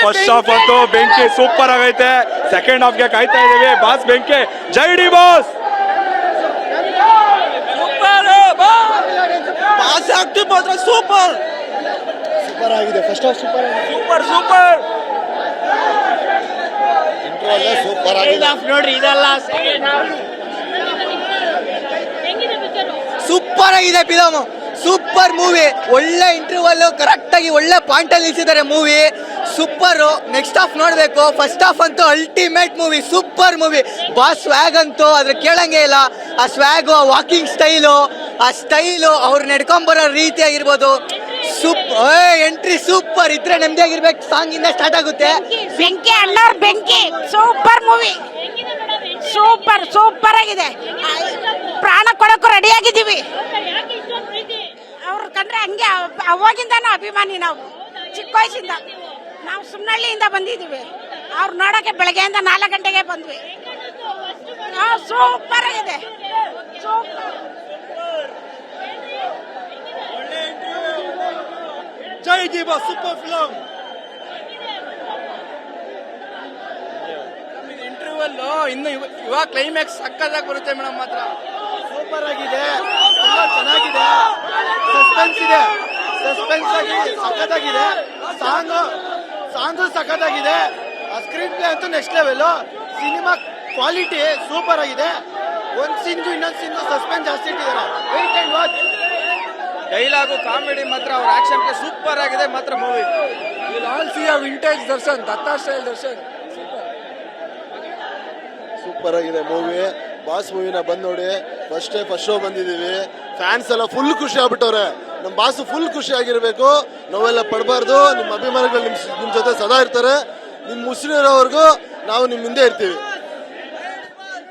First half ಅಂತೂ ಬೆಂಕಿ super ಆಗೈತೆ. ಸೆಕೆಂಡ್ ಹಾಫ್ಗೆ ಕಾಯ್ತಾ ಇದೀವಿ. ಬಾಸ್ ಬೆಂಕಿ, ಜೈ ಡಿ ಬಾಸ್. ಬಾಸ್ ಆಕ್ಟಿಂಗ್ ಮಾತ್ರ ಸೂಪರ್ ಸೂಪರ್ ಆಗಿದೆ. First half super super super. Intro super ಆಗಿದೆ. ನೋಡ್ರಿ ಇದೆಲ್ಲ ಸೂಪರ್ ಆಗಿದೆ ಫಿಲಮ್. Super movie. ಒಳ್ಳೆ ಇಂಟರ್ವಲ್ ಕರೆಕ್ಟ್ ಆಗಿ ಒಳ್ಳೆ ಪಾಯಿಂಟ್ ಅಲ್ಲಿ ನಿಲ್ಸಿದ್ದಾರೆ ಮೂವಿ. ಸೂಪರ್. ನೆಕ್ಸ್ಟ್ ಹಾಫ್ ನೋಡ್ಬೇಕು. ಫಸ್ಟ್ ಹಾಫ್ ಅಂತೂ ultimate movie, super movie. Boss ಸ್ವ್ಯಾಗ್ ಅಂತೂ ಅದ್ರ ಕೇಳಂಗೆ ಇಲ್ಲ. ಆ ಸ್ವ್ಯಾಗು, ಆ ವಾಕಿಂಗ್ ಸ್ಟೈಲು, ಆ ಸ್ಟೈಲು, ಅವ್ರು ನಡ್ಕೊಂಬರೋ ರೀತಿ ಆಗಿರ್ಬೋದು. Entry super. ಇದ್ರೆ ನೆಮ್ಮದಿಯಾಗಿರ್ಬೇಕು. ಸಾಂಗ್ ಇಂದ ಸ್ಟಾರ್ಟ್ ಆಗುತ್ತೆ. ಬೆಂಕಿ ಅಣ್ಣವ್ರ ಬೆಂಕಿ ಸೂಪರ್ ಮೂವಿ. ಸೂಪರ್ ಸೂಪರ್ ಆಗಿದೆ. ಪ್ರಾಣ ಕೊಡಕ್ಕೂ ರೆಡಿ ಆಗಿದ್ದೀವಿ. ಅವ್ರ ಕಂಡ್ರೆ ಹಂಗೆ ಅವಾಗಿಂದಾನು ಅಭಿಮಾನಿ. ನಾವು ಚಿಕ್ಕ ವಯಸ್ಸಿಂದ ನಾವು ಸುಮ್ನಳ್ಳಿಯಿಂದ ಬಂದಿದ್ದೀವಿ. ಅವ್ರು ನೋಡಕ್ಕೆ ಬೆಳಗ್ಗೆಯಿಂದ 4 ಗಂಟೆಗೆ ಬಂದ್ವಿ. ಸೂಪರ್ ಆಗಿದೆ. ಜೈ D boss super film. Interval ಇನ್ನು ಇವಾಗ ಕ್ಲೈಮ್ಯಾಕ್ಸ್ ಸಕ್ಕತ್ತಾಗಿ ಬರುತ್ತೆ ಮೇಡಮ್. ಮಾತ್ರ ಸೂಪರ್ ಆಗಿದೆ. ತುಂಬಾ ಚೆನ್ನಾಗಿದೆ. ಸಸ್ಪೆನ್ಸ್ ಇದೆ. ಸಸ್ಪೆನ್ಸ್ ಆಗಿ ಸಕ್ಕತ್ತಾಗಿದೆ. ಸಾಂಗು ಸಕ್ಕತ್ತಾಗಿದೆ. ಸ್ಕ್ರೀನ್ ಪ್ಲೇ ಅಂತೂ next level. Cinema quality super ಆಗಿದೆ. ಒಂದ್ ಸೀನ್ಗೂ ಇನ್ನೊಂದು ಸೀನ್ಗೂ ಸಸ್ಪೆನ್ಸ್ ಜಾಸ್ತಿ ಇಟ್ಟಿದ್ದಾರೆ. Wait and watch. Dialogue, comedy ಮಾತ್ರ ಅವ್ರ ಆಕ್ಷನ್ ಸೂಪರ್ ಆಗಿದೆ ಮಾತ್ರ movie. Will all see a vintage Darshan, Datta style Darshan. Super ಆಗಿದೆ ಮೂವಿ. ಬಾಸ್ ಮೂವಿನ ಬಂದ್ ನೋಡಿ. ಫಸ್ಟ್ ಶೋ ಬಂದಿದೀವಿ. ಫ್ಯಾನ್ಸ್ ಎಲ್ಲ ಫುಲ್ ಖುಷಿ ಆಗ್ಬಿಟ್ಟವ್ರೆ. ನಮ್ ಬಾಸ್ ಫುಲ್ ಖುಷಿ ಆಗಿರ್ಬೇಕು. ನೋವೆಲ್ಲ ಪಡಬಾರ್ದು. ನಿಮ್ಮ ಅಭಿಮಾನಿಗಳು ನಿಮ್ ಜೊತೆ ಸದಾ ಇರ್ತಾರೆ. ನಿಮ್ ಮುಸ್ಲಿಮರವರೆಗೂ ನಾವು ನಿಮ್ ಹಿಂದೆ ಇರ್ತೀವಿ.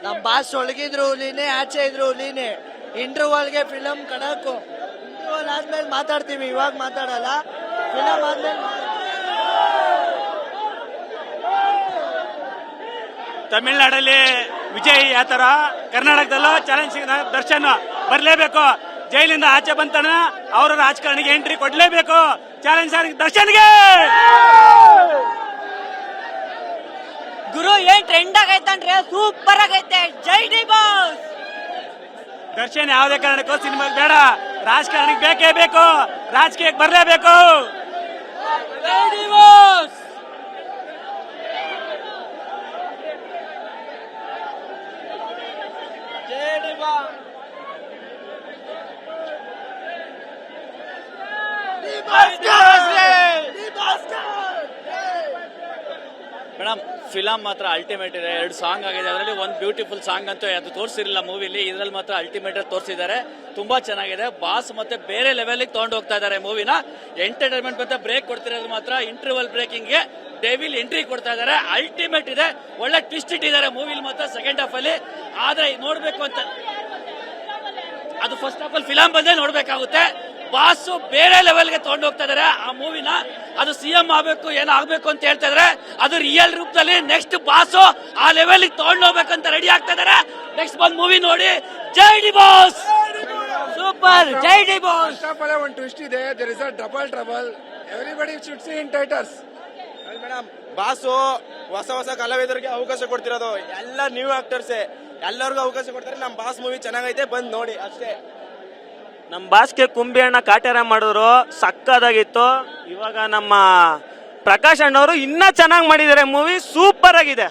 ನಮ್ ಬಾಸ್ ಒಳಗಿದ್ರು ಹುಲಿನೇ, ಆಚೆ ಇದ್ರು ಹುಲಿನೇ. ಇಂಟರ್ವಲ್ಗೆ ಫಿಲಮ್ ಕಡಕು. ಇಂಟರ್ವಲ್ ಆದ್ಮೇಲೆ ಮಾತಾಡ್ತೀವಿ, ಇವಾಗ ಮಾತಾಡಲ್ಲ. ಫಿಲಮ್ ಆದ್ಮೇಲೆ ತಮಿಳ್ನಾಡಲ್ಲಿ ವಿಜಯ್ ಯಾವ ತರ, ಕರ್ನಾಟಕದಲ್ಲೂ ಚಾಲೆಂಜ್ ದರ್ಶನ್ ಬರ್ಲೇಬೇಕು. ಜೈಲಿಂದ ಆಚೆ ಬಂತಾನ ಅವರ ರಾಜಕಾರಣಿಗೆ ಎಂಟ್ರಿ ಕೊಡ್ಲೇಬೇಕು. ಚಾಲೆಂಜ್ ದರ್ಶನ್ಗೆ. ಗುರು ಏನ್ ಟ್ರೆಂಡ್ ಆಗೈತನ್ರಿ, ಸೂಪರ್ ಆಗೈತೆ. ಜೈ ಡಿ ಬಾಸ್. ದರ್ಶನ್ ಯಾವುದೇ ಕಾರಣಕ್ಕೂ ಸಿನಿಮಾ ಬೇಡ, ರಾಜಕಾರಣಿಗೆ ಬೇಕೇ ಬೇಕು. ರಾಜಕೀಯಕ್ಕೆ ಬರ್ಲೇಬೇಕು. ಜೈ ಡಿ ಬಾಸ್. ಮೇಡಮ್ ಫಿಲಮ್ ಮಾತ್ರ ಅಲ್ಟಿಮೇಟ್ ಇದೆ. 2 ಸಾಂಗ್ ಆಗಿದೆ. ಅದರಲ್ಲಿ ಒಂದು ಬ್ಯೂಟಿಫುಲ್ ಸಾಂಗ್ ಅಂತೂ ಅದು ತೋರಿಸಿರಲಿಲ್ಲ ಮೂವಿಲಿ. ಇದರಲ್ಲಿ ಮಾತ್ರ ಅಲ್ಟಿಮೇಟ್ ತೋರಿಸಿದ್ದಾರೆ. ತುಂಬಾ ಚೆನ್ನಾಗಿದೆ. ಬಾಸ್ ಮತ್ತೆ ಬೇರೆ ಲೆವೆಲ್ಗೆ ತಗೊಂಡು ಹೋಗ್ತಾ ಇದ್ದಾರೆ ಮೂವಿನ. ಎಂಟರ್ಟೈನ್ಮೆಂಟ್ ಮತ್ತೆ ಬ್ರೇಕ್ ಕೊಡ್ತಿರೋದು ಮಾತ್ರ ಇಂಟರ್ವಲ್ ಬ್ರೇಕಿಂಗ್ಗೆ ಡೆವಿಲ್ ಎಂಟ್ರಿ ಕೊಡ್ತಾ ಇದ್ದಾರೆ. ಅಲ್ಟಿಮೇಟ್ ಇದೆ. ಒಳ್ಳೆ ಟ್ವಿಸ್ಟ್ ಇಟ್ಟಿದ್ದಾರೆ ಮೂವಿಲಿ ಮಾತ್ರ ಸೆಕೆಂಡ್ ಹಾಫ್ ಅಲ್ಲಿ. ಆದ್ರೆ ನೋಡ್ಬೇಕು ಅಂತ ಅದು ಫಸ್ಟ್ ಹಾಫ್ ಅಲ್ಲಿ ಫಿಲಮ್ ಬಂದೇ ನೋಡ್ಬೇಕಾಗುತ್ತೆ. ಬಾಸ್ ಬೇರೆ ಲೆವೆಲ್ಗೆ ತಗೊಂಡು ಹೋಗ್ತಾ ಇದಾರೆ ಆ ಮೂವಿನ. ಅದು ಸಿಎಂ ಆಗ್ಬೇಕು, ಏನೋ ಆಗ್ಬೇಕು ಅಂತ ಹೇಳ್ತಾ ಇದಾರೆ. ಅದು ರಿಯಲ್ ರೂಪದಲ್ಲಿ ನೆಕ್ಸ್ಟ್ ಬಾಸ್ ಆ ಲೆವೆಲ್ ತಗೊಂಡು ಹೋಗ್ಬೇಕಂತ ರೆಡಿ ಆಗ್ತಾ ಇದಾರೆ. ನೆಕ್ಸ್ಟ್ ಬಂದ್ ಮೂವಿ ನೋಡಿ. Jai D boss. Super. Jai D boss. ಒಂದು ಟ್ವಿಸ್ಟ್ ಇದೆ. There is a double trouble. Everybody should see in theatres. Madam boss ಹೊಸ ಕಲಾವಿದರಿಗೆ ಅವಕಾಶ ಕೊಡ್ತಿರೋದು. ಎಲ್ಲ ನ್ಯೂ ಆಕ್ಟರ್ಸ್ ಎಲ್ಲರಿಗೂ ಅವಕಾಶ ಕೊಡ್ತಾರೆ. ನಮ್ ಬಾಸ್ ಮೂವಿ ಚೆನ್ನಾಗೈತೆ, ಬಂದ್ ನೋಡಿ ಅಷ್ಟೇ. ನಮ್ಮ ಬಾಸ್ಗೆ ಕುಂಬಿ ಅಣ್ಣ ಕಾಟ್ಯಾರ ಮಾಡಿದ್ರು, ಸಕ್ಕದಾಗಿತ್ತು. ಇವಾಗ ನಮ್ಮ ಪ್ರಕಾಶ್ ಅಣ್ಣವರು ಇನ್ನ ಚೆನ್ನಾಗಿ ಮಾಡಿದ್ದಾರೆ. ಮೂವಿ ಸೂಪರ್ ಆಗಿದೆ.